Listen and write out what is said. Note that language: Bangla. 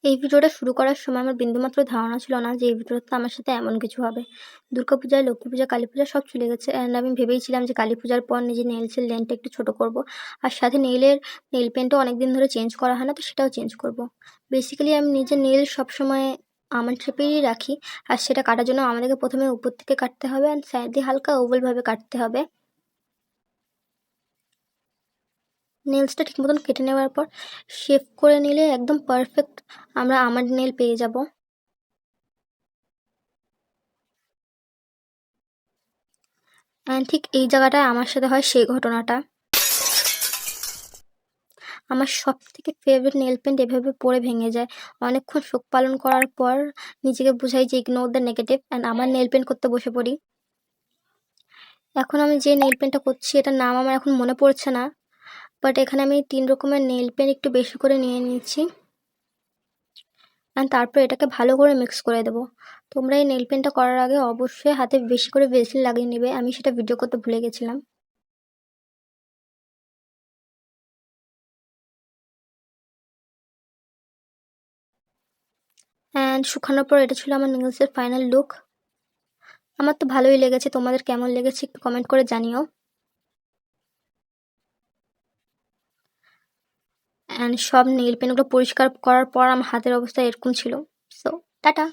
এই ভিডিওটা শুরু করার সময় আমার বিন্দুমাত্র ধারণা ছিল না যে এই ভিডিওতে আমার সাথে এমন কিছু হবে। দুর্গাপূজা, লক্ষ্মী পূজা, কালী পূজা সব চলে গেছে অ্যান্ড আমি ভেবেইছিলাম যে কালী পূজার পর নিজের নেইলসের লেন্থটা একটু ছোট করব। আর সাথে নেইল পেন্টও অনেকদিন ধরে চেঞ্জ করা হয় না, তো সেটাও চেঞ্জ করব। বেসিক্যালি আমি নিজের নেইল সবসময় আমন্ড শেপেরই রাখি। আর সেটা কাটার জন্য আমাদেরকে প্রথমে উপর থেকে কাটতে হবে অ্যান্ড সাইড দিয়ে হালকা ওভালভাবে কাটতে হবে। নেইলসটা ঠিক মতন কেটে নেওয়ার পর শেভ করে নিলে একদম পারফেক্ট আমরা আমন্ড নেইল পেয়ে যাব। ঠিক এই জায়গাটায় আমার সাথে হয় সেই ঘটনাটা। আমার সবথেকে ফেভারিট নেল পেন্ট এভাবে পড়ে ভেঙে যায়। অনেকক্ষণ শোক পালন করার পর নিজেকে বুঝাই যে ইগনোর দ্য নেগেটিভ অ্যান্ড আমার নেল পেন্ট করতে বসে পড়ি। এখন আমি যে নেল পেন্টটা করছি এটার নাম আমার এখন মনে পড়ছে না, বাট এখানে আমি 3 রকমের নেল পেন্ট একটু বেশি করে নিয়ে নিয়েছি অ্যান্ড তারপর এটাকে ভালো করে মিক্স করে দেবো। তোমরা এই নেল পেন্টটা করার আগে অবশ্যই হাতে বেশি করে ভেসলিন লাগিয়ে নেবে, আমি সেটা ভিডিও করতে ভুলে গেছিলাম। অ্যান্ড শুকানোর পর এটা ছিল আমার নেলসের ফাইনাল লুক। আমার তো ভালোই লেগেছে, তোমাদের কেমন লেগেছে একটু কমেন্ট করে জানিও। অ্যান্ড সব নেইল পেনগুলো পরিষ্কার করার পর আমার হাতের অবস্থা এরকম ছিল। So tata.